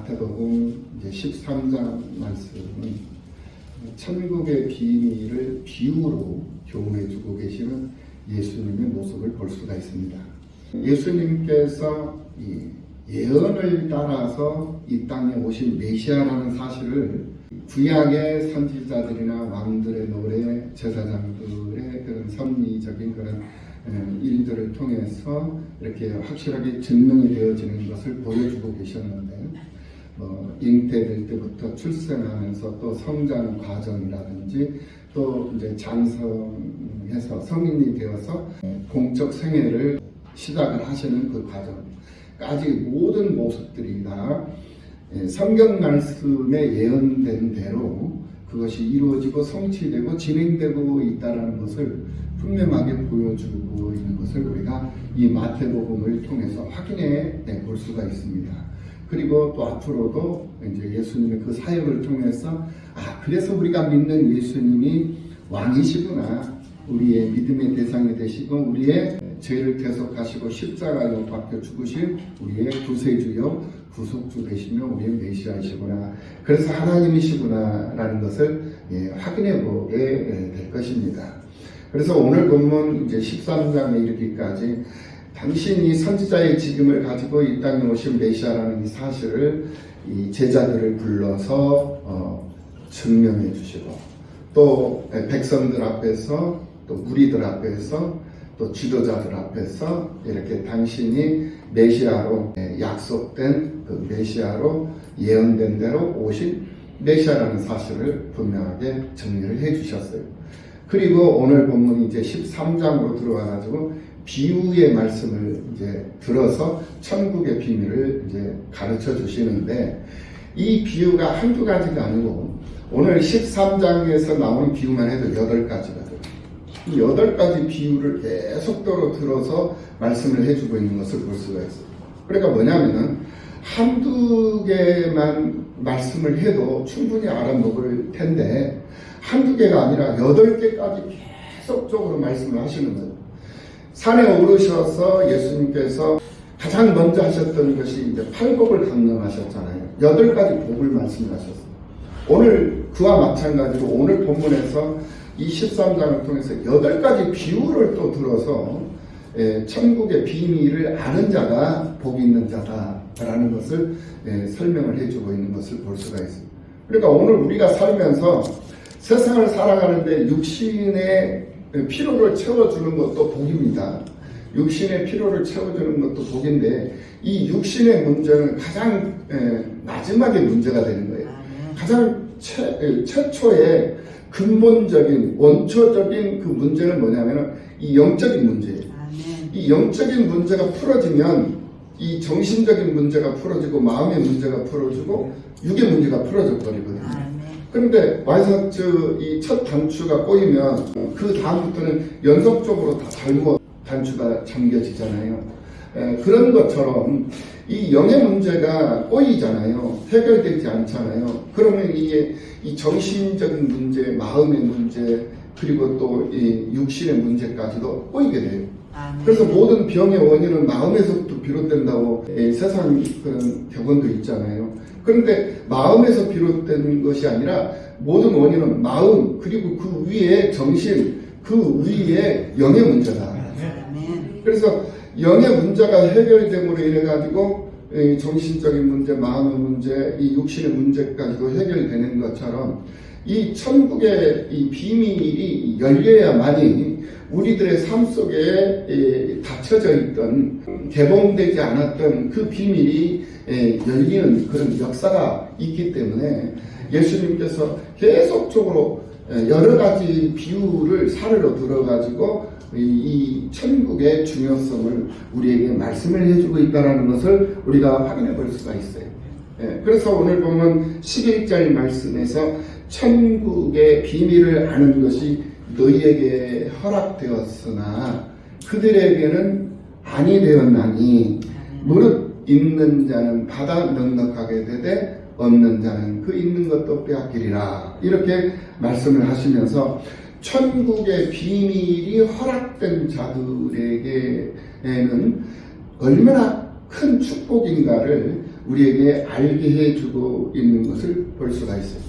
마태복음 이제 13장 말씀은 천국의 비밀을 비유로 교훈해주고 계시는 예수님의 모습을 볼 수가 있습니다. 예수님께서 예언을 따라서 이 땅에 오신 메시아라는 사실을 구약의 선지자들이나 왕들의 노래, 제사장들의 그런 섭리적인 그런 일들을 통해서 이렇게 확실하게 증명이 되어지는 것을 보여주고 계셨는데, 잉태될 때부터 출생하면서 또 성장 과정이라든지 또 이제 장성해서 성인이 되어서 공적 생애를 시작을 하시는 그 과정까지 모든 모습들이 다 성경 말씀에 예언된 대로 그것이 이루어지고 성취되고 진행되고 있다는 것을 분명하게 보여주고 있는 것을 우리가 이 마태복음을 통해서 확인해 볼 수가 있습니다. 그리고 또 앞으로도 이제 예수님의 그 사역을 통해서 그래서 우리가 믿는 예수님이 왕이시구나, 우리의 믿음의 대상이 되시고 우리의 죄를 대속하시고 십자가에 못 박혀 죽으신 우리의 구세주요 구속주 되시며 우리의 메시아이시구나, 그래서 하나님이시구나 라는 것을 확인해 보게 될 것입니다. 그래서 오늘 본문 이제 13장에 이르기까지 당신이 선지자의 직임을 가지고 이 땅에 오신 메시아라는 이 사실을 이 제자들을 불러서 증명해 주시고, 또 백성들 앞에서 또 무리들 앞에서 또 지도자들 앞에서 이렇게 당신이 메시아로 약속된 그 메시아로 예언된 대로 오신 메시아라는 사실을 분명하게 정리를 해 주셨어요. 그리고 오늘 본문이 이제 13장으로 들어와 가지고 비유의 말씀을 이제 들어서 천국의 비밀을 이제 가르쳐 주시는데, 이 비유가 한두 가지가 아니고 오늘 13장에서 나오는 비유만 해도 8가지거든요. 이 8가지 비유를 계속적으로 들어서 말씀을 해주고 있는 것을 볼 수가 있어요. 그러니까 뭐냐면은 한두 개만 말씀을 해도 충분히 알아먹을 텐데 한두 개가 아니라 8개까지 계속적으로 말씀을 하시는 거예요. 산에 오르셔서 예수님께서 가장 먼저 하셨던 것이 이제 팔복을 강론하셨잖아요. 8가지 복을 말씀하셨어요. 오늘 그와 마찬가지로 오늘 본문에서 이 13장을 통해서 8가지 비유를 또 들어서 천국의 비밀을 아는 자가 복 있는 자다라는 것을 설명을 해주고 있는 것을 볼 수가 있습니다. 그러니까 오늘 우리가 살면서 세상을 살아가는데 육신의 피로를 채워주는 것도 복입니다. 육신의 피로를 채워주는 것도 복인데 이 육신의 문제는 가장 마지막에 문제가 되는 거예요. 가장 최초의 근본적인 원초적인 그 문제는 뭐냐면 이 영적인 문제예요. 이 영적인 문제가 풀어지면 이 정신적인 문제가 풀어지고 마음의 문제가 풀어지고 육의 문제가 풀어져 버리거든요. 그런데 와이셔츠 이 첫 단추가 꼬이면 그 다음부터는 연속적으로 다 잘못 단추가 잠겨지잖아요. 그런 것처럼 이 영의 문제가 꼬이잖아요. 해결되지 않잖아요. 그러면 이게 이 정신적인 문제, 마음의 문제, 그리고 또 이 육신의 문제까지도 꼬이게 돼요. 그래서 모든 병의 원인은 마음에서부터 비롯된다고 세상 그런 격언도 있잖아요. 그런데 마음에서 비롯된 것이 아니라 모든 원인은 마음, 그리고 그 위에 정신, 그 위에 영의 문제다. 그래서 영의 문제가 해결됨으로 인해 가지고 정신적인 문제, 마음의 문제, 이 육신의 문제까지도 해결되는 것처럼 이 천국의 이 비밀이 열려야만이 우리들의 삶 속에 닫혀져 있던, 개봉되지 않았던 그 비밀이 열리는 그런 역사가 있기 때문에 예수님께서 계속적으로 여러 가지 비유를 사례로 들어가지고 이 천국의 중요성을 우리에게 말씀을 해주고 있다는 것을 우리가 확인해 볼 수가 있어요. 그래서 오늘 보면 11절 말씀에서 천국의 비밀을 아는 것이 너희에게 허락되었으나 그들에게는 아니 되었나니 무릇 있는 자는 받아 넉넉하게 되되 없는 자는 그 있는 것도 빼앗기리라, 이렇게 말씀을 하시면서 천국의 비밀이 허락된 자들에게는 얼마나 큰 축복인가를 우리에게 알게 해주고 있는 것을 볼 수가 있어요.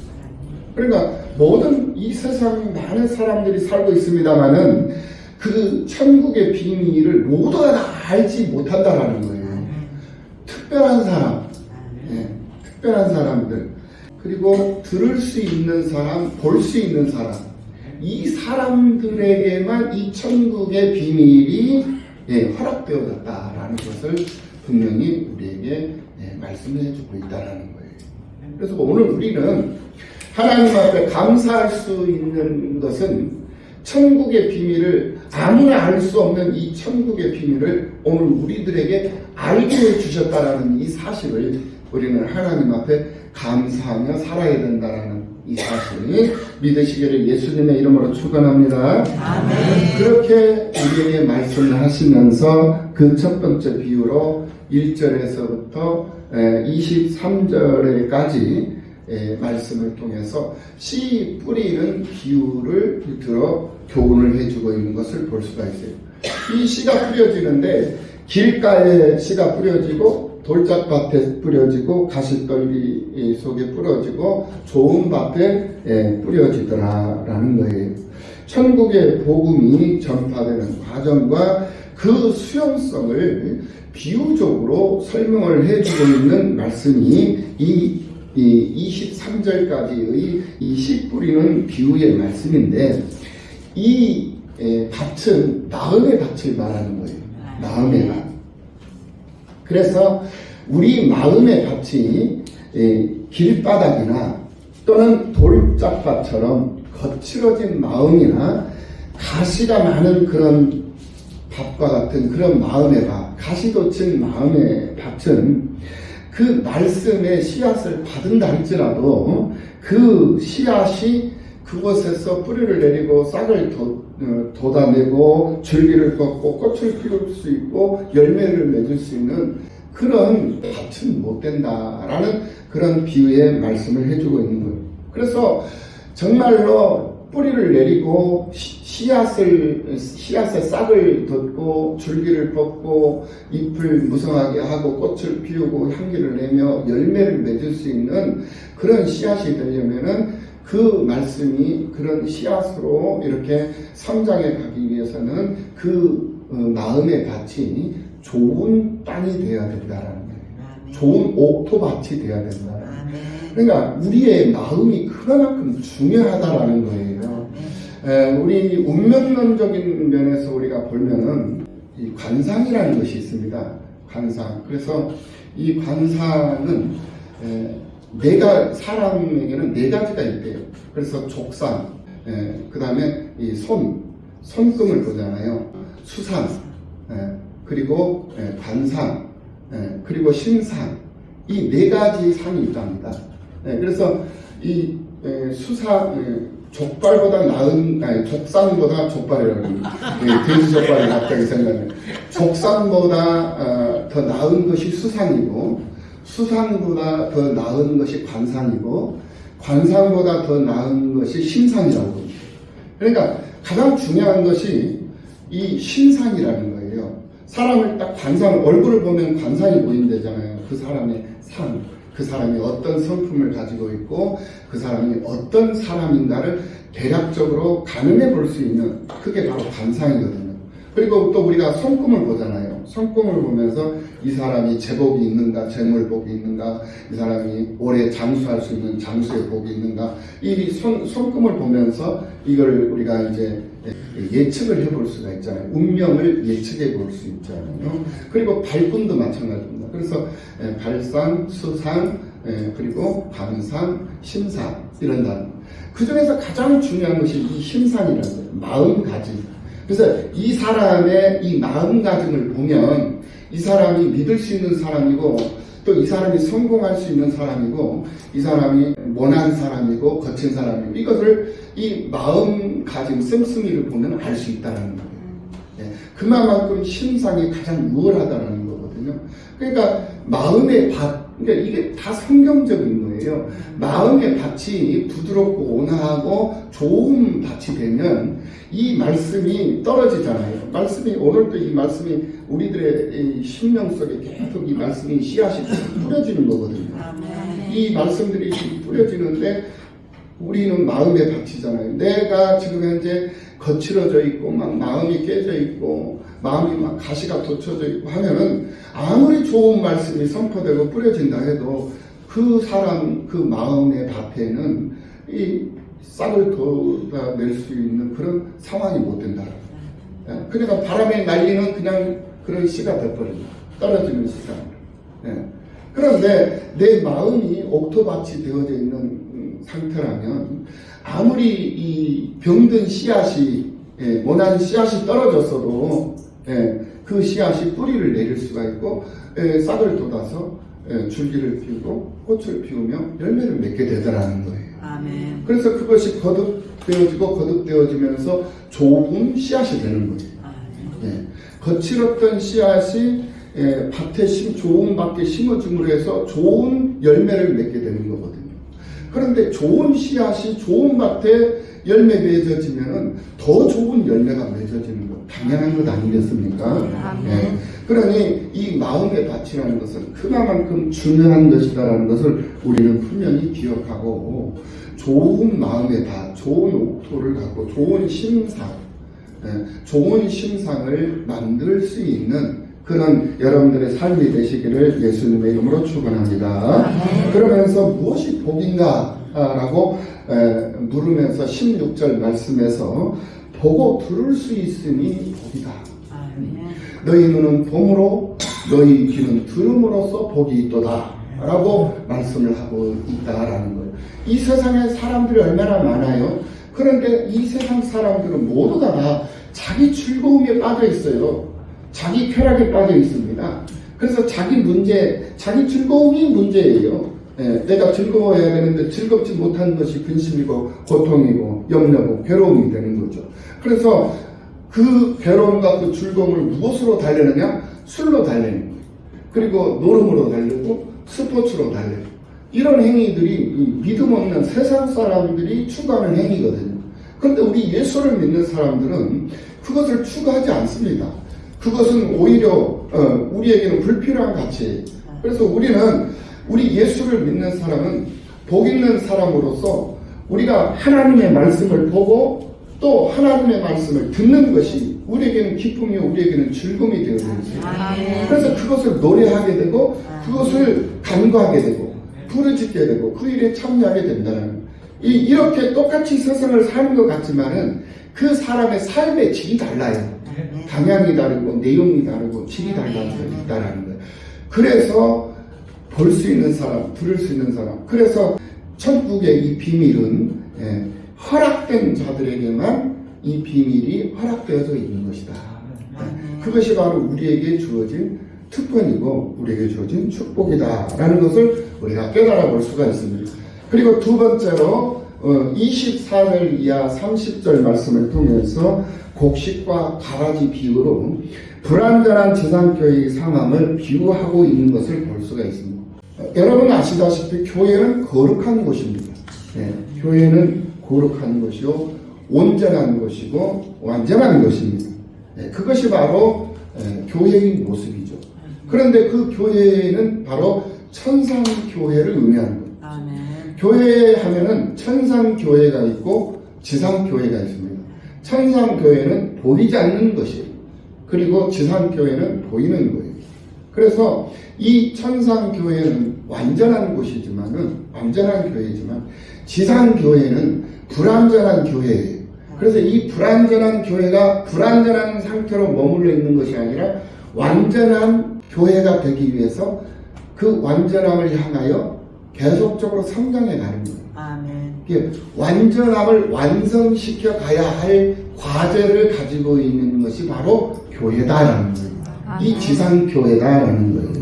그러니까 모든 이 세상 많은 사람들이 살고 있습니다만은 그 천국의 비밀을 모두가 다 알지 못한다라는 거예요. 특별한 사람, 특별한 사람들, 그리고 들을 수 있는 사람, 볼 수 있는 사람, 이 사람들에게만 이 천국의 비밀이 허락되어졌다라는 것을 분명히 우리에게 말씀을 해주고 있다는 거예요. 그래서 오늘 우리는 하나님 앞에 감사할 수 있는 것은 천국의 비밀을 아무나 알 수 없는 이 천국의 비밀을 오늘 우리들에게 알게 해주셨다라는 이 사실을 우리는 하나님 앞에 감사하며 살아야 된다라는 이 사실을 믿으시기를 예수님의 이름으로 축원합니다. 아멘. 그렇게 우리에게 말씀을 하시면서 그 첫 번째 비유로 1절에서부터 23절에까지 말씀을 통해서 씨 뿌리는 비유를 들어 교훈을 해주고 있는 것을 볼 수가 있어요. 이 씨가 뿌려지는데 길가에 씨가 뿌려지고 돌짝밭에 뿌려지고 가시떨기 속에 뿌려지고 좋은 밭에 뿌려지더라라는 거예요. 천국의 복음이 전파되는 과정과 그 수용성을 비유적으로 설명을 해주고 있는 말씀이 이 23절까지의 이 씨 뿌리는 비유의 말씀인데 이 밭은 나음의 밭을 말하는 거예요. 나음의 밭. 그래서 우리 마음의 밭이 길바닥이나 또는 돌짝밭처럼 거칠어진 마음이나 가시가 많은 그런 밭과 같은 그런 마음의 밭, 가시도 친 마음의 밭은 그 말씀의 씨앗을 받은다 할지라도 그 씨앗이 그곳에서 뿌리를 내리고 싹을 돋아내고 줄기를 걷고 꽃을 피울 수 있고 열매를 맺을 수 있는 그런 밭은 못 된다라는 그런 비유의 말씀을 해주고 있는 거예요. 그래서 정말로 뿌리를 내리고 씨앗에 싹을 돋고 줄기를 뻗고 잎을 무성하게 하고 꽃을 피우고 향기를 내며 열매를 맺을 수 있는 그런 씨앗이 되려면은 그 말씀이 그런 씨앗으로 이렇게 성장해 가기 위해서는 그 마음의 밭이 좋은 땅이 되어야 된다라는 거예요. 좋은 옥토밭이 되어야 된다. 그러니까 우리의 마음이 그만큼 중요하다라는 거예요. 우리 운명론적인 면에서 우리가 보면은 이 관상이라는 것이 있습니다. 관상. 그래서 이 관상은 사람에게는 네 가지가 있대요. 그래서 족상, 그 다음에 이 손금을 보잖아요. 수상, 그리고 관상, 그리고 신상. 이 네 가지 상이 있답니다. 그래서 이 족발보다 족상보다 족발이라고 돼지 족발이 갑자기 생각나요. 족상보다 더 나은 것이 수상이고 수상보다 더 나은 것이 관상이고 관상보다 더 나은 것이 신상이라고 합니다. 그러니까 가장 중요한 것이 이 신상이라는 거예요. 사람을 딱 얼굴을 보면 관상이 보인다잖아요. 그 사람의 상, 그 사람이 어떤 성품을 가지고 있고 그 사람이 어떤 사람인가를 대략적으로 가늠해 볼 수 있는 그게 바로 관상이거든요. 그리고 또 우리가 손금을 보잖아요. 손금을 보면서 이 사람이 제복이 있는가, 재물복이 있는가, 이 사람이 오래 장수할 수 있는 장수의 복이 있는가, 이 손금을 보면서 이걸 우리가 이제 예측을 해볼 수가 있잖아요. 운명을 예측해 볼 수 있잖아요. 그리고 발군도 마찬가지입니다. 그래서 발상, 수상, 그리고 관상, 심상 이런 단어. 그 중에서 가장 중요한 것이 이 심상이라는 거예요. 마음가짐. 그래서 이 사람의 이 마음가짐을 보면 이 사람이 믿을 수 있는 사람이고 또 이 사람이 성공할 수 있는 사람이고 이 사람이 모난 사람이고 거친 사람이고 이것을 이 마음가짐 씀씀이를 보면 알 수 있다는 거예요. 그만큼 심상이 가장 우월하다는 거거든요. 그러니까 마음의 밭, 그러니까 이게 다 성경적인 거예요. 마음의 밭이 부드럽고 온화하고 좋은 밭이 되면 이 말씀이 떨어지잖아요. 말씀이 오늘도 이 말씀이 우리들의 이 심령 속에 계속 이 말씀이 씨앗이 뿌려지는 거거든요. 이 말씀들이 뿌려지는데 우리는 마음의 밭이잖아요. 내가 지금 현재 거칠어져 있고 막 마음이 깨져 있고 마음이 막 가시가 돋쳐져 있고 하면은 아무리 좋은 말씀이 선포되고 뿌려진다 해도 그 사람 그 마음의 밭에는 이 싹을 돋아낼 수 있는 그런 상황이 못 된다. 그러니까 바람에 날리는 그냥 그런 씨가 돼버립니다. 떨어지는 씨가. 그런데 내 마음이 옥토밭이 되어져 있는 상태라면 아무리 이 병든 씨앗이 원하는 씨앗이 떨어졌어도 그 씨앗이 뿌리를 내릴 수가 있고 싹을 돋아서 줄기를 피우고 꽃을 피우며 열매를 맺게 되더라는 거예요. 아멘. 그래서 그것이 거듭되어지고 거듭되어지면서 좋은 씨앗이 되는 거예요. 거칠었던 씨앗이 밭에 좋은 밭에 심어줌으로 해서 좋은 열매를 맺게 되는 거거든요. 그런데 좋은 씨앗이 좋은 밭에 열매 맺어지면 더 좋은 열매가 맺어지는 것 당연한 것 아니겠습니까? 그러니 이 마음의 밭이라는 것은 그만큼 중요한 것이다라는 것을 우리는 분명히 기억하고 좋은 마음의 밭, 좋은 옥토를 갖고 좋은 심상을 만들 수 있는 그런 여러분들의 삶이 되시기를 예수님의 이름으로 축원합니다. 그러면서 무엇이 복인가? 라고 물으면서 16절 말씀에서 보고 들을 수 있으니 복이다. 너희 눈은 봄으로 너희 귀는 들음으로써 복이 있도다 라고 말씀을 하고 있다라는 거예요. 이 세상에 사람들이 얼마나 많아요. 그런데 이 세상 사람들은 모두가 다 자기 즐거움에 빠져 있어요. 자기 쾌락에 빠져 있습니다. 그래서 자기 즐거움이 문제예요. 내가 즐거워해야 되는데 즐겁지 못한 것이 근심이고 고통이고 염려고 괴로움이 되는 거죠. 그래서 그 괴로움과 그 즐거움을 무엇으로 달래느냐? 술로 달래는 거예요. 그리고 노름으로 달래고 스포츠로 달래고 이런 행위들이 믿음 없는 세상 사람들이 추구하는 행위거든요. 그런데 우리 예수를 믿는 사람들은 그것을 추구하지 않습니다. 그것은 오히려 우리에게는 불필요한 가치예요. 그래서 우리 예수를 믿는 사람은 복 있는 사람으로서 우리가 하나님의 말씀을 보고 또 하나님의 말씀을 듣는 것이 우리에게는 기쁨이 우리에게는 즐거움이 되어 있어요. 그래서 그것을 노래하게 되고 그것을 간구하게 되고 부르짖게 되고 그 일에 참여하게 된다는 이렇게 똑같이 세상을 사는 것 같지만은 그 사람의 삶의 질이 달라요. 방향이 다르고 내용이 다르고 질이 달라진다는 거예요. 그래서 볼 수 있는 사람, 들을 수 있는 사람. 그래서 천국의 이 비밀은 허락된 자들에게만 이 비밀이 허락되어져 있는 것이다. 그것이 바로 우리에게 주어진 특권이고 우리에게 주어진 축복이다라는 것을 우리가 깨달아 볼 수가 있습니다. 그리고 두 번째로 24절 이하 30절 말씀을 통해서 곡식과 가라지 비유로 불완전한 지상교회의 상황을 비유하고 있는 것을 볼 수가 있습니다. 여러분 아시다시피 교회는 거룩한 곳입니다. 교회는 거룩한 것이요 온전한 것이고 완전한 것입니다. 그것이 바로 교회의 모습이죠. 그런데 그 교회는 바로 천상교회를 의미하는 거예요. 교회 하면은 천상교회가 있고 지상교회가 있습니다. 천상교회는 보이지 않는 것이에요. 그리고 지상교회는 보이는 거예요. 그래서 이 천상교회는 완전한 교회이지만 지상교회는 불완전한 교회예요. 그래서 이 불완전한 교회가 불완전한 상태로 머물러 있는 것이 아니라 완전한 교회가 되기 위해서 그 완전함을 향하여 계속적으로 성장해 가는 거예요. 완전함을 완성시켜 가야 할 과제를 가지고 있는 것이 바로 교회다라는 거예요. 이 지상교회다라는 거예요.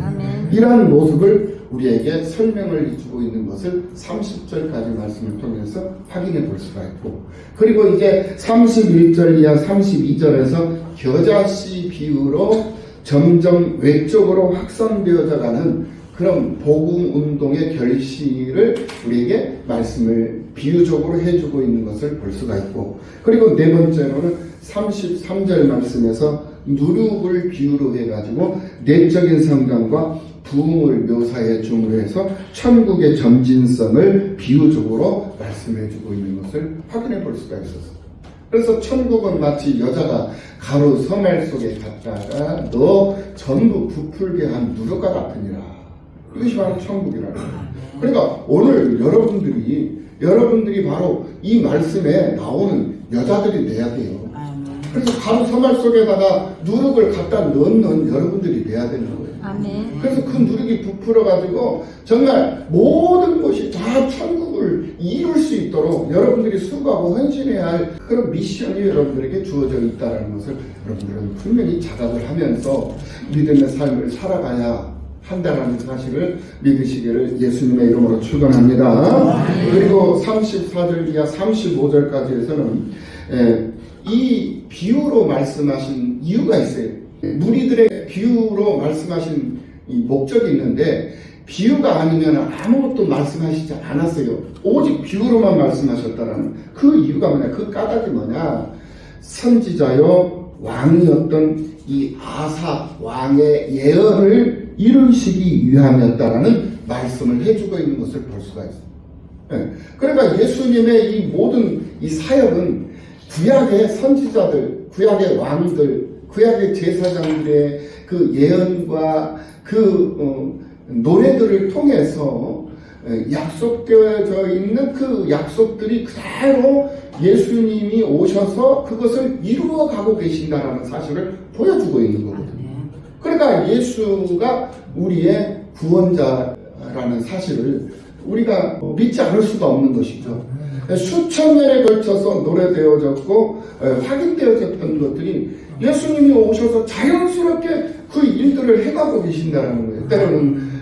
이러한 모습을 우리에게 설명을 해주고 있는 것을 30절까지 말씀을 통해서 확인해 볼 수가 있고, 그리고 이제 31절 이하 32절에서 겨자씨 비유로 점점 외적으로 확산되어져 가는 그런 복음 운동의 결실을 우리에게 말씀을 비유적으로 해주고 있는 것을 볼 수가 있고, 그리고 네 번째로는 33절 말씀에서 누룩을 비유로 해가지고 내적인 성장과 부흥을 묘사해 줌으로 해서 천국의 점진성을 비유적으로 말씀해주고 있는 것을 확인해 볼 수가 있었어요. 그래서 천국은 마치 여자가 가루 섬알 속에 갔다가 너 전부 부풀게 한 누룩과 같으니라. 이것이 바로 천국이라는 거예요. 그러니까 오늘 여러분들이 바로 이 말씀에 나오는 여자들이 돼야 돼요. 그래서 가루 섬알 속에다가 누룩을 갖다 넣는 여러분들이 돼야 되는 거예요. 아멘. 그래서 그 누룩이 부풀어가지고 정말 모든 것이 다 천국을 이룰 수 있도록 여러분들이 수고하고 헌신해야 할 그런 미션이 여러분들에게 주어져 있다는 것을 여러분들은 분명히 자각을 하면서 믿음의 삶을 살아가야 한다라는 사실을 믿으시기를 예수님의 이름으로 축원합니다. 그리고 34절 이하 35절까지에서는 이 비유로 말씀하신 이유가 있어요. 무리들의 비유로 말씀하신 이 목적이 있는데, 비유가 아니면 아무것도 말씀하시지 않았어요. 오직 비유로만 말씀하셨다라는 그 이유가 뭐냐, 그 까닭이 뭐냐, 선지자요 왕이었던 이 아사 왕의 예언을 이루시기 위함이었다라는 말씀을 해주고 있는 것을 볼 수가 있어요. 그러니까 예수님의 이 모든 이 사역은 구약의 선지자들, 구약의 왕들, 구약의 제사장들의 그 예언과 그 노래들을 통해서 약속되어져 있는 그 약속들이 그대로 예수님이 오셔서 그것을 이루어 가고 계신다라는 사실을 보여주고 있는 거거든요. 그러니까 예수가 우리의 구원자라는 사실을 우리가 믿지 않을 수가 없는 것이죠. 수천 년에 걸쳐서 노래되어졌고 확인되어졌던 것들이 예수님이 오셔서 자연스럽게 그 일들을 해가고 계신다는 거예요. 때로는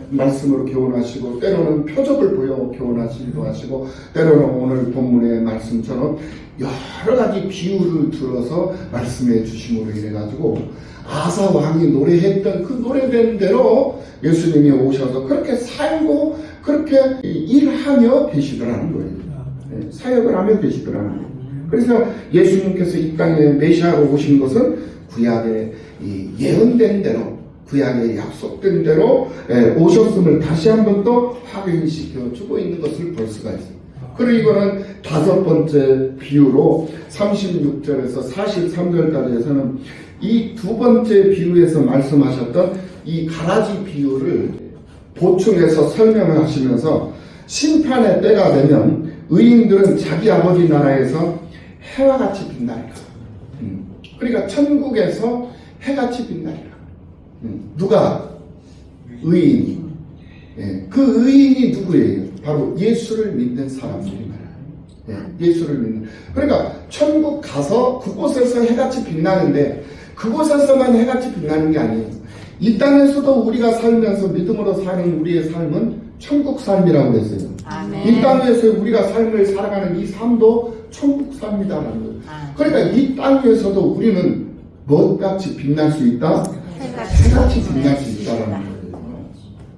말씀으로 교훈하시고, 때로는 표적을 보여 교훈하시기도 하시고, 때로는 오늘 본문의 말씀처럼 여러 가지 비유를 들어서 말씀해 주심으로 인해 가지고 아사 왕이 노래했던 그 노래된 대로 예수님이 오셔서 그렇게 살고 그렇게 일하며 계시더라는 거예요. 사역을 하며 계시더라는 거예요. 그래서 예수님께서 이 땅에 메시아로 오신 것은 구약에 예언된 대로, 구약에 약속된 대로 오셨음을 다시 한 번 더 확인시켜 주고 있는 것을 볼 수가 있습니다. 그리고 이거는 다섯 번째 비유로 36절에서 43절까지에서는 이 두 번째 비유에서 말씀하셨던 이 가라지 비유를 보충해서 설명을 하시면서, 심판의 때가 되면 의인들은 자기 아버지 나라에서 해와 같이 빛나리라. 그러니까 천국에서 해같이 빛나리라. 누가? 의인이. 그 의인이 누구예요? 바로 예수를 믿는 사람들입니다. 예수를 믿는. 그러니까 천국 가서 그곳에서 해같이 빛나는데, 그곳에서만 해같이 빛나는 게 아니에요. 이 땅에서도 우리가 살면서 믿음으로 사는 우리의 삶은 천국 삶이라고 했어요. 아멘. 이 땅에서 우리가 삶을 살아가는 이 삶도 천국 삶이다라는 거예요. 그러니까 이 땅에서도 우리는 무엇같이 빛날 수 있다? 해같이 빛날 수 있다라는 거예요.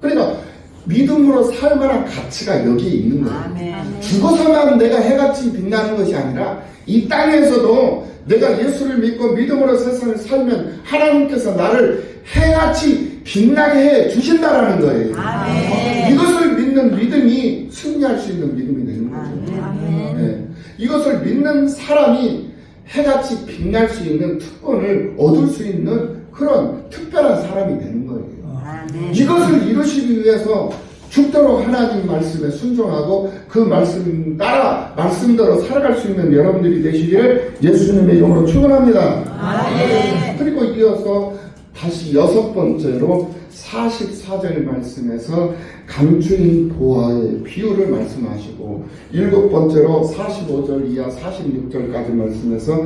그러니까 믿음으로 살만한 가치가 여기에 있는 거예요. 아멘. 죽어서만 내가 해같이 빛나는 것이 아니라 이 땅에서도 내가 예수를 믿고 믿음으로 세상을 살면 하나님께서 나를 해같이 빛나게 해 주신다라는 거예요. 아멘. 이것을 믿는 믿음이 승리할 수 있는 믿음이 되는 거죠. 아멘. 이것을 믿는 사람이 해같이 빛날 수 있는 특권을 얻을 수 있는 그런 특별한 사람이 되는 거예요. 아멘. 이것을 이루시기 위해서 죽도록 하나님 말씀에 순종하고 그 말씀 따라 말씀대로 살아갈 수 있는 여러분들이 되시기를 예수님의 이름으로 축원합니다. 아멘. 그리고 이어서 다시 여섯 번째로 44절 말씀에서 감추인 보화의 비유를 말씀하시고, 일곱 번째로 45절 이하 46절까지 말씀에서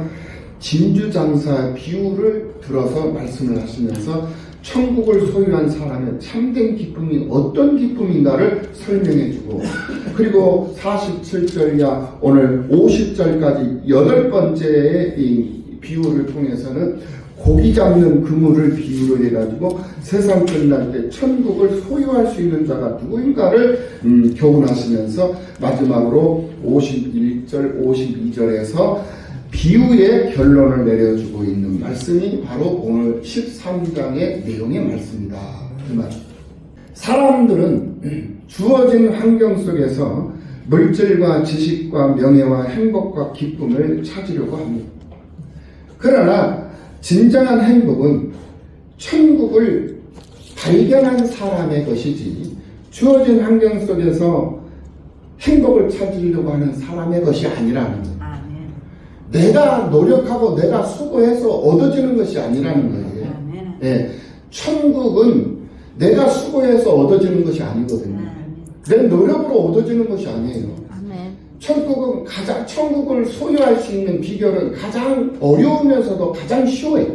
진주장사 비유를 들어서 말씀을 하시면서 천국을 소유한 사람의 참된 기쁨이 어떤 기쁨인가를 설명해주고, 그리고 47절 이하 오늘 50절까지 여덟 번째의 이 비유를 통해서는 고기 잡는 그물을 비유로 해가지고 세상 끝날 때 천국을 소유할 수 있는 자가 누구인가를 교훈하시면서 마지막으로 51절, 52절에서 비유의 결론을 내려주고 있는 말씀이 바로 오늘 13장의 내용의 말씀이다. 그 말. 사람들은 주어진 환경 속에서 물질과 지식과 명예와 행복과 기쁨을 찾으려고 합니다. 그러나 진정한 행복은 천국을 발견한 사람의 것이지 주어진 환경 속에서 행복을 찾으려고 하는 사람의 것이 아니라는 거예요. 내가 노력하고 내가 수고해서 얻어지는 것이 아니라는 거예요. 네, 천국은 내가 수고해서 얻어지는 것이 아니거든요. 내 노력으로 얻어지는 것이 아니에요. 천국을 소유할 수 있는 비결은 가장 어려우면서도 가장 쉬워요.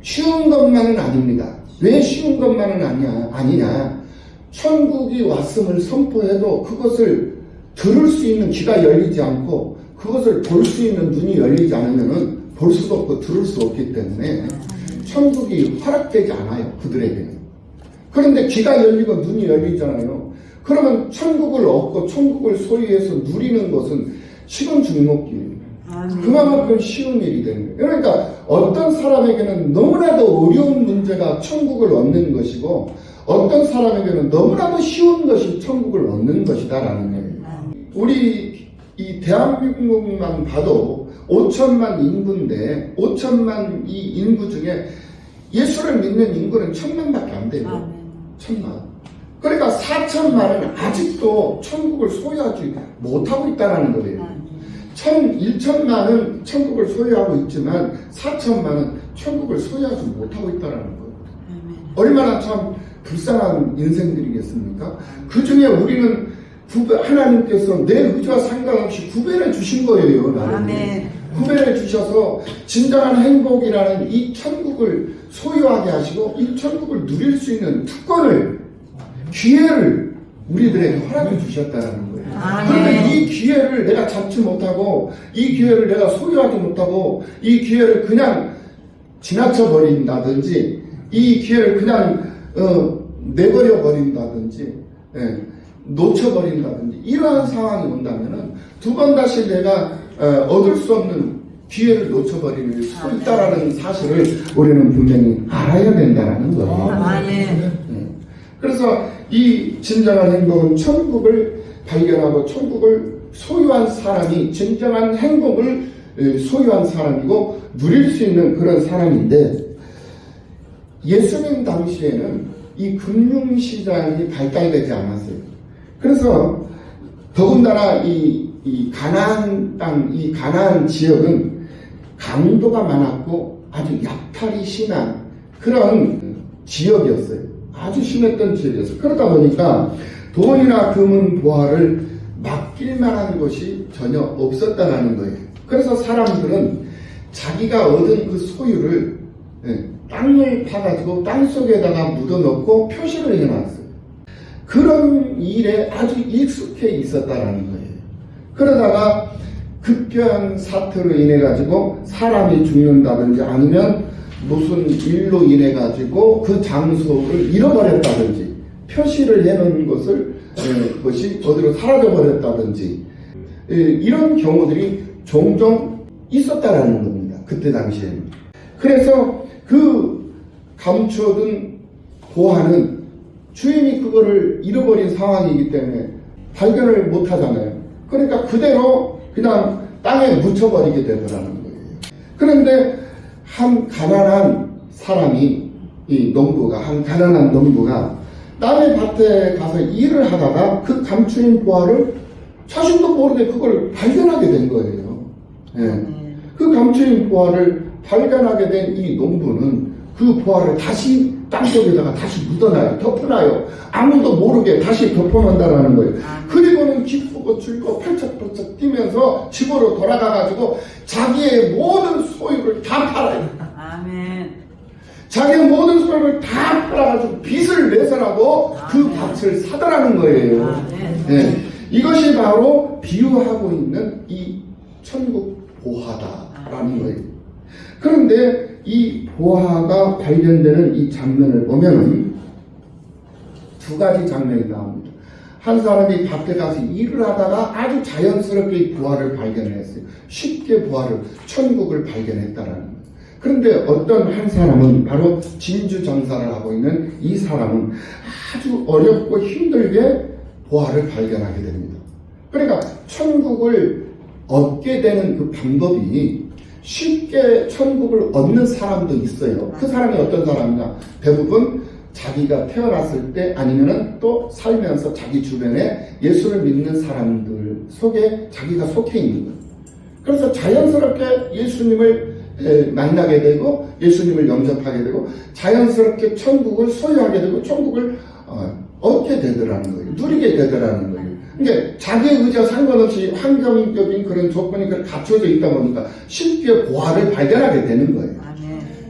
쉬운 것만은 아닙니다. 왜 쉬운 것만은 아니냐? 천국이 왔음을 선포해도 그것을 들을 수 있는 귀가 열리지 않고 그것을 볼 수 있는 눈이 열리지 않으면 볼 수도 없고 들을 수 없기 때문에 천국이 허락되지 않아요. 그들에게는. 그런데 귀가 열리고 눈이 열리잖아요. 그러면 천국을 얻고 천국을 소유해서 누리는 것은 식은 죽 먹기입니다. 그만큼 쉬운 일이 되는 거예요. 그러니까 어떤 사람에게는 너무나도 어려운 문제가 천국을 얻는 것이고 어떤 사람에게는 너무나도 쉬운 것이 천국을 얻는 것이다라는 거예요. 우리 이 대한민국만 봐도 5천만 인구인데 5천만 이 인구 중에 예수를 믿는 인구는 1,000만밖에 안 돼요. 1,000만. 그러니까 4천만은 아직도 천국을 소유하지 못하고 있다는 거예요. 1천만은 천국을 소유하고 있지만 4천만은 천국을 소유하지 못하고 있다는 거예요. 얼마나 참 불쌍한 인생들이겠습니까? 그 중에 우리는 하나님께서 내 의지와 상관없이 구별해 주신 거예요. 나를. 구별해 주셔서 진정한 행복이라는 이 천국을 소유하게 하시고 이 천국을 누릴 수 있는 특권을, 기회를 우리들에게 허락해 주셨다는 거예요. 그런데 이 기회를 내가 잡지 못하고 이 기회를 내가 소유하지 못하고 이 기회를 그냥 지나쳐 버린다든지 이 기회를 그냥 내버려 버린다든지 놓쳐버린다든지 이러한 상황이 온다면은 두 번 다시 내가 얻을 수 없는 기회를 놓쳐버릴 수 있다라는 사실을 우리는 분명히 알아야 된다는 거예요. 그래서 이 진정한 행복은 천국을 발견하고 천국을 소유한 사람이 진정한 행복을 소유한 사람이고 누릴 수 있는 그런 사람인데 예수님 당시에는 이 금융시장이 발달되지 않았어요. 그래서 더군다나 이 가나안 땅, 이 가나안 지역은 강도가 많았고 아주 약탈이 심한 그런 지역이었어요. 아주 심했던 지역이었어요. 그러다 보니까 돈이나 금은 보화를 맡길 만한 곳이 전혀 없었다는 거예요. 그래서 사람들은 자기가 얻은 그 소유를 땅을 파가지고 땅속에다가 묻어넣고 표시를 해놨어요. 그런 일에 아주 익숙해 있었다라는 거예요. 그러다가 급변 사태로 인해 가지고 사람이 죽는다든지 아니면 무슨 일로 인해 가지고 그 장소를 잃어버렸다든지 표시를 해놓은 것이 어디로 사라져 버렸다든지 이런 경우들이 종종 있었다라는 겁니다. 그때 당시에는. 그래서 그 감춰둔 보화는 주인이 그거를 잃어버린 상황이기 때문에 발견을 못 하잖아요. 그러니까 그대로 그냥 땅에 묻혀버리게 되더라는 거예요. 그런데 한 가난한 사람이, 한 가난한 농부가 남의 밭에 가서 일을 하다가 그 감추인 보화를 자신도 모르게 그걸 발견하게 된 거예요. 그 감추인 보화를 발견하게 된 이 농부는 그 보화를 다시 땅속에다가 다시 묻어놔요. 덮어놔요. 아무도 모르게 다시 덮어놓는다라는 거예요. 그리고는 기쁘고 즐거워 펄쩍펄쩍 뛰면서 집으로 돌아가가지고 자기의 모든 소유를 다 팔아요. 자기의 모든 소유를 다 팔아가지고 빚을 내서라도 그 밭을 사더라는 거예요. 이것이 바로 비유하고 있는 이 천국 보화다라는 거예요. 그런데 이 보화가 발견되는 이 장면을 보면은 두 가지 장면이 나옵니다. 한 사람이 밭에 가서 일을 하다가 아주 자연스럽게 이 보화를 발견했어요. 쉽게 보화를, 천국을 발견했다라는 거예요. 그런데 어떤 한 사람은 바로 진주 장사를 하고 있는 이 사람은 아주 어렵고 힘들게 보화를 발견하게 됩니다. 그러니까 천국을 얻게 되는 그 방법이 쉽게 천국을 얻는 사람도 있어요. 그 사람이 어떤 사람이냐? 대부분 자기가 태어났을 때 아니면은 또 살면서 자기 주변에 예수를 믿는 사람들 속에 자기가 속해 있는 거예요. 그래서 자연스럽게 예수님을 만나게 되고 예수님을 영접하게 되고 자연스럽게 천국을 소유하게 되고 천국을 얻게 되더라는 거예요. 누리게 되더라는 거예요. 그러니까 자기의 의지와 상관없이 환경적인 그런 조건이 갖춰져 있다 보니까 쉽게 보화를 발견하게 되는 거예요.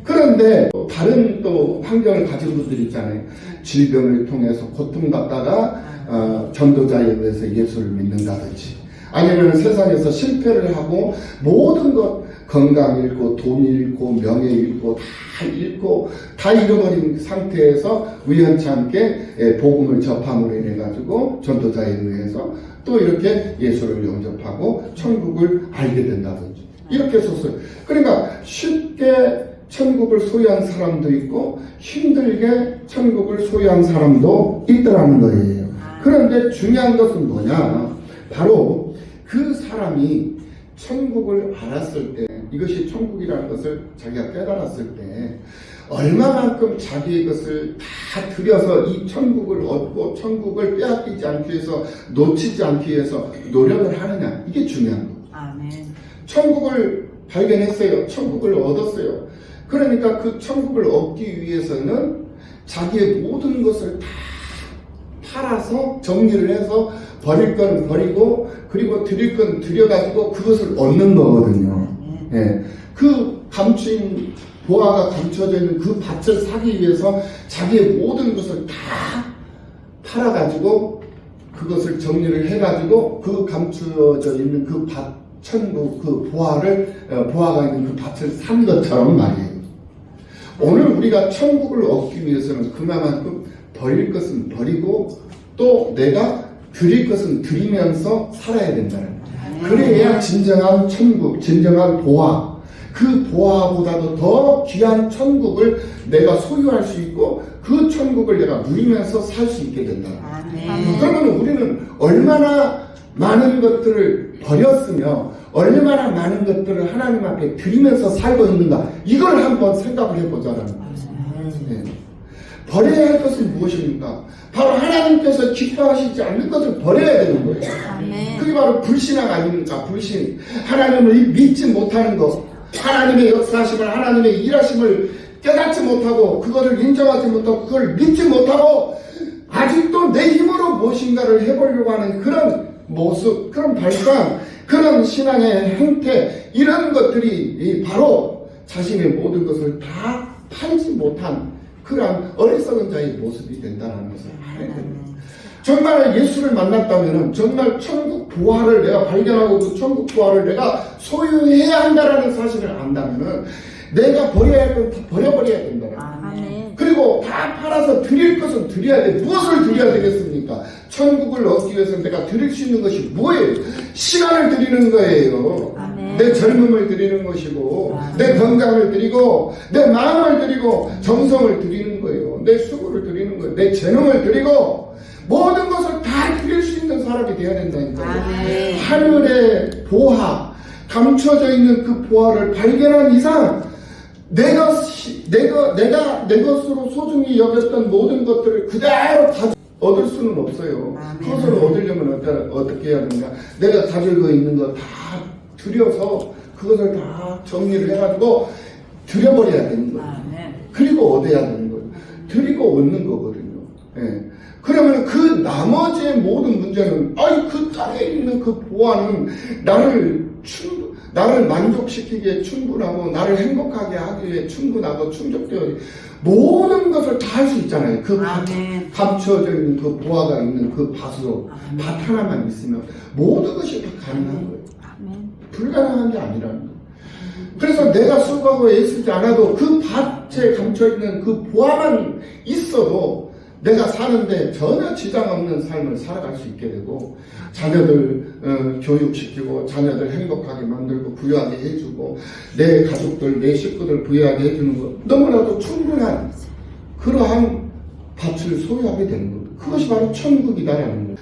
그런데 다른 또 환경을 가진 분들이 있잖아요. 질병을 통해서 고통받다가 전도자에 의해서 예수를 믿는다든지 아니면 세상에서 실패를 하고 모든 것 건강 잃고 돈 잃고 명예 잃고 다 잃고 다 잃어버린 상태에서 우연치 않게 복음을 접함으로 인해 가지고 전도자에 의해서 또 이렇게 예수를 영접하고 천국을 알게 된다든지 이렇게 썼어요. 그러니까 쉽게 천국을 소유한 사람도 있고 힘들게 천국을 소유한 사람도 있더라는 거예요. 그런데 중요한 것은 뭐냐? 바로 그 사람이 천국을 알았을 때 이것이 천국이라는 것을 자기가 깨달았을 때 얼마만큼 자기의 것을 다 들여서 이 천국을 얻고 천국을 빼앗기지 않기 위해서 놓치지 않기 위해서 노력을 하느냐 이게 중요한 거예요. 아멘. 천국을 발견했어요. 천국을 얻었어요. 그러니까 그 천국을 얻기 위해서는 자기의 모든 것을 다 팔아서 정리를 해서 버릴 건 버리고 그리고 드릴 건 드려가지고 그것을 얻는 거거든요. 예. 그 감추인 보화가 감춰져 있는 그 밭을 사기 위해서 자기의 모든 것을 다 팔아가지고 그것을 정리를 해가지고 그 감춰져 있는 그 밭, 천국, 그 보화가 있는 그 밭을 산 것처럼 말이에요. 오늘 우리가 천국을 얻기 위해서는 그만큼 버릴 것은 버리고 또 내가 드릴 것은 드리면서 살아야 된다는 거예요. 그래야 진정한 천국, 진정한 보화, 그 보화보다도 더 귀한 천국을 내가 소유할 수 있고 그 천국을 내가 누리면서 살 수 있게 된다는 거예요. 그러면 우리는 얼마나 많은 것들을 버렸으며 얼마나 많은 것들을 하나님 앞에 드리면서 살고 있는가 이걸 한번 생각을 해보자라는 거예요. 네. 버려야 할 것은 무엇입니까? 바로 하나님께서 기뻐하시지 않는 것을 버려야 되는 거예요. 그게 바로 불신앙 아닙니까? 불신. 하나님을 믿지 못하는 것, 하나님의 역사하심을, 하나님의 일하심을 깨닫지 못하고 그것을 인정하지 못하고 그걸 믿지 못하고 아직도 내 힘으로 무엇인가를 해보려고 하는 그런 모습, 그런 발상, 그런 신앙의 행태, 이런 것들이 바로 자신의 모든 것을 다 팔지 못한 그러한 어리석은 자의 모습이 된다는 것을 알아야 됩니다. 정말 예수를 만났다면 정말 천국 보화를 내가 발견하고 그 천국 보화를 내가 소유해야 한다는 사실을 안다면 내가 버려야 할 건 다 버려버려야 된다는 거예요. 그리고 다 팔아서 드릴 것은 드려야 돼. 무엇을 드려야 되겠습니까? 천국을 얻기 위해서 내가 드릴 수 있는 것이 뭐예요? 시간을 드리는 거예요. 내 젊음을 드리는 것이고 내 건강을 드리고 내 마음을 드리고 정성을 드리는 거예요. 내 수고를 드리는 거예요. 내 재능을 드리고 모든 것을 다 드릴 수 있는 사람이 되어야 된다니까요. 하늘의 보화, 감춰져 있는 그 보화를 발견한 이상 내가 내 것으로 소중히 여겼던 모든 것들을 그대로 다 얻을 수는 없어요. 그것을 얻으려면 어떻게 해야 하는가? 내가 가지고 있는 거 다 들여서 그것을 다 정리를 해가지고 들여버려야 되는 거예요. 그리고 얻어야 되는 거예요. 드리고 얻는 거거든요. 예. 그러면 그 나머지의 모든 문제는 그 땅에 있는 그 보화는 나를 만족시키기에 충분하고 나를 행복하게 하기에 충분하고 충족되어 모든 것을 다 할 수 있잖아요. 그 감춰져 있는 그 보화가 있는 그 밭으로 밭 하나만 있으면 모든 것이 다 가능한 거예요. 불가능한 게 아니라는 거예요. 그래서 내가 수고하고 애쓰지 않아도 그 밭에 감춰있는 그 보화만 있어도 내가 사는데 전혀 지장 없는 삶을 살아갈 수 있게 되고, 자녀들 교육시키고 자녀들 행복하게 만들고 부유하게 해주고 내 가족들 내 식구들 부유하게 해주는 것, 너무나도 충분한 그러한 밭을 소유하게 되는 겁니다. 그것이 바로 천국이다라는 거예요.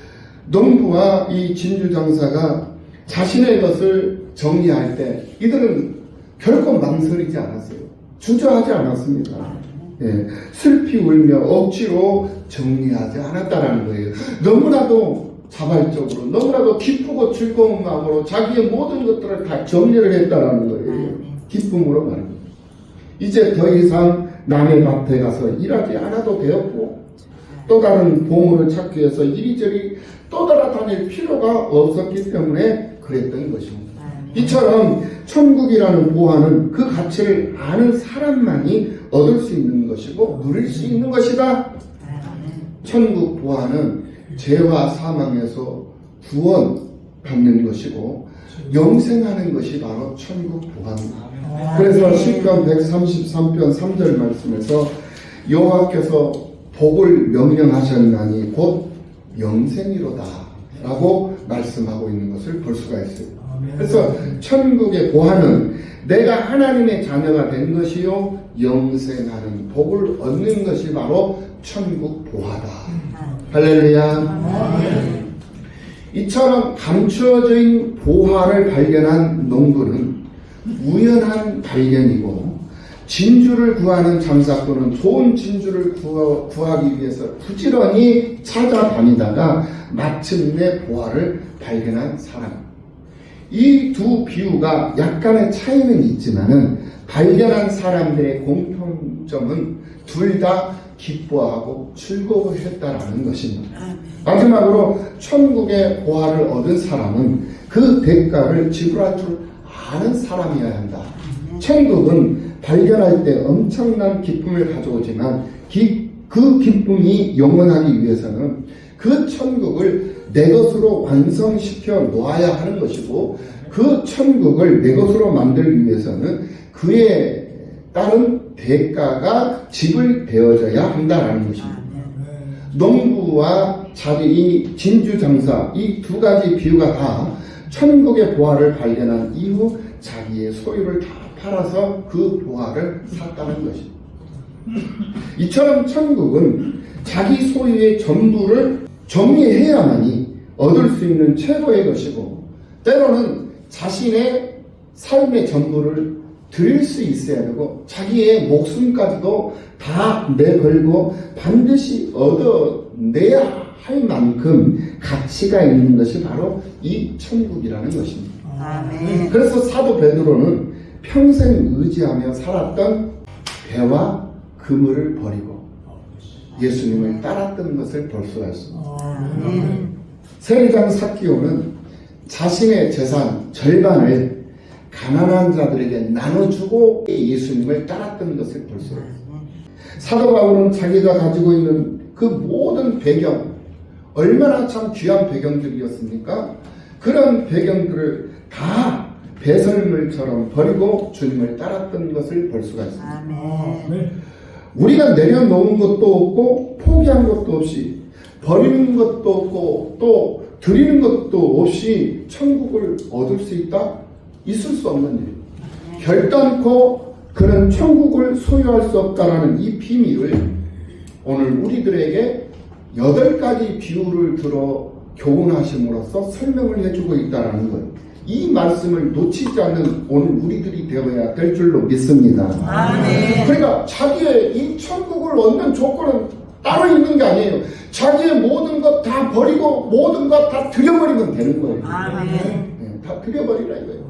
농부와 이 진주장사가 자신의 것을 정리할 때 이들은 결코 망설이지 않았어요. 주저하지 않았습니다. 예, 슬피 울며 억지로 정리하지 않았다라는 거예요. 너무나도 자발적으로, 너무나도 기쁘고 즐거운 마음으로 자기의 모든 것들을 다 정리를 했다라는 거예요. 기쁨으로 말입니다. 이제 더 이상 남의 밭에 가서 일하지 않아도 되었고, 또 다른 보물을 찾기 위해서 이리저리 떠돌아다닐 필요가 없었기 때문에 그랬던 것입니다. 이처럼 천국이라는 보화는 그 가치를 아는 사람만이 얻을 수 있는 것이고 누릴 수 있는 것이다. 천국 보화는 죄와 사망에서 구원받는 것이고 영생하는 것이 바로 천국 보화입니다. 그래서 시편 133편 3절 말씀에서 여호와께서 복을 명령하셨나니 곧 영생이로다 라고 말씀하고 있는 것을 볼 수가 있어요. 그래서 천국의 보화는 내가 하나님의 자녀가 된 것이요 영생하는 복을 얻는 것이 바로 천국 보화다. 할렐루야. 이처럼 감추어져 있는 보화를 발견한 농부는 우연한 발견이고, 진주를 구하는 장사꾼은 좋은 진주를 구하기 위해서 부지런히 찾아다니다가 마침내 보화를 발견한 사람. 이 두 비유가 약간의 차이는 있지만은 발견한 사람들의 공통점은 둘 다 기뻐하고 즐거워했다라는 것입니다. 마지막으로 천국의 보화를 얻은 사람은 그 대가를 지불할 줄 아는 사람이어야 한다. 천국은 발견할 때 엄청난 기쁨을 가져오지만 그 기쁨이 영원하기 위해서는 그 천국을 내 것으로 완성시켜 놓아야 하는 것이고, 그 천국을 내 것으로 만들기 위해서는 그에 따른 대가가 지불되어져야 한다는 것입니다. 농부와 이 진주장사, 이 두 가지 비유가 다 천국의 보화를 발견한 이후 자기의 소유를 다 팔아서 그 보화를 샀다는 것입니다. 이처럼 천국은 자기 소유의 전부를 정리해야만이 얻을 수 있는 최고의 것이고, 때로는 자신의 삶의 전부를 드릴 수 있어야 되고 자기의 목숨까지도 다 내걸고 반드시 얻어내야 할 만큼 가치가 있는 것이 바로 이 천국이라는 것입니다. 아멘. 그래서 사도 베드로는 평생 의지하며 살았던 배와 그물을 버리고 예수님을 따랐던 것을 볼 수가 있습니다. 아멘. 세리장 삭기오는 자신의 재산 절반을 가난한 자들에게 나눠주고 예수님을 따랐던 것을 볼 수가 있습니다. 사도 바울은 자기가 가지고 있는 그 모든 배경, 얼마나 참 귀한 배경들이었습니까? 그런 배경들을 다 배설물처럼 버리고 주님을 따랐던 것을 볼 수가 있습니다. 아멘. 우리가 내려놓은 것도 없고 포기한 것도 없이 버리는 것도 없고 또 드리는 것도 없이 천국을 얻을 수 있다? 있을 수 없는 일입니다. 결단코 그런 천국을 소유할 수 없다라는 이 비밀을 오늘 우리들에게 8가지 비유를 들어 교훈하심으로써 설명을 해주고 있다는 거예요. 이 말씀을 놓치지 않는 오늘 우리들이 되어야 될 줄로 믿습니다. 아멘. 그러니까 자기의 이 천국을 얻는 조건은 따로 있는 게 아니에요. 자기의 모든 것 다 버리고 모든 것 다 들여버리면 되는 거예요. 아멘. 네, 다 들여버리라 이거예요.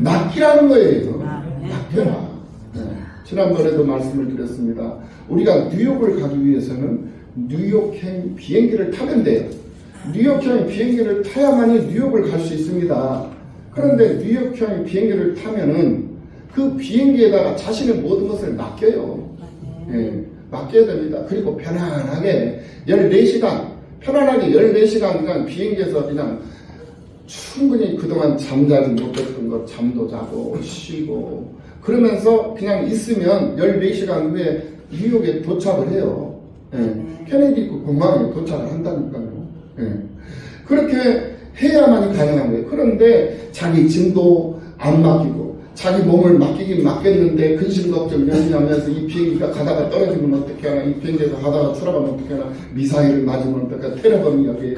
맡기라는 거예요. 아멘. 맡겨라. 네. 지난번에도 말씀을 드렸습니다. 우리가 뉴욕을 가기 위해서는 뉴욕행 비행기를 타면 돼요. 뉴욕행 비행기를 타야만이 뉴욕을 갈 수 있습니다. 그런데 뉴욕행 비행기를 타면은 그 비행기에다가 자신의 모든 것을 맡겨요. 예, 맡겨야 됩니다. 그리고 편안하게 14시간, 편안하게 14시간 그냥 비행기에서 그냥 충분히 그동안 잠자지 못했던 것 잠도 자고 쉬고 그러면서 그냥 있으면 14시간 후에 뉴욕에 도착을 해요. 케네디 공항에 도착을 한다니까요. 그렇게 해야만이 가능한 거예요. 그런데 자기 짐도 안 맡기고 자기 몸을 맡기긴 맡겼는데 근심 걱정 연기하면서 이 비행기가 가다가 떨어지면 어떻게 하나, 이 비행기에서 가다가 추락하면 어떻게 하나, 미사일을 맞으면 어떻게 하나, 테러범이 여기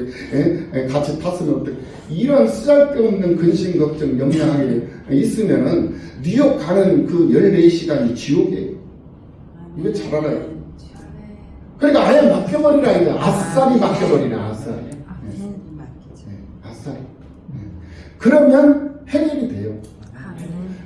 같이 탔으면 어떻게, 이런 쓰잘데없는 근심 걱정 염려하게 있으면은 뉴욕 가는 그 14시간이 지옥이에요. 이거 잘 알아요. 그러니까 아예 맡겨버리라 이거. 아싸리 맡겨버리라. 아싸리. 아싸리. 그러면 해결이 돼요.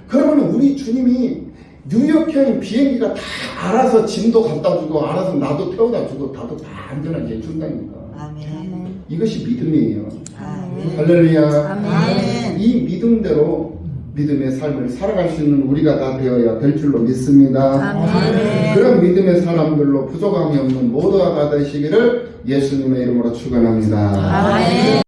그러면 우리 주님이 뉴욕행 비행기가 다 알아서 짐도 갖다 주고 알아서 나도 태워다 주고 나도 다 안전하게 해준다니까. 아멘. 이것이 믿음이에요. 아멘. 할렐루야. 아멘. 이 믿음대로 믿음의 삶을 살아갈 수 있는 우리가 다 되어야 될 줄로 믿습니다. 아멘. 그런 믿음의 사람들로 부족함이 없는 모두가 다 되시기를 예수님의 이름으로 축원합니다. 아멘.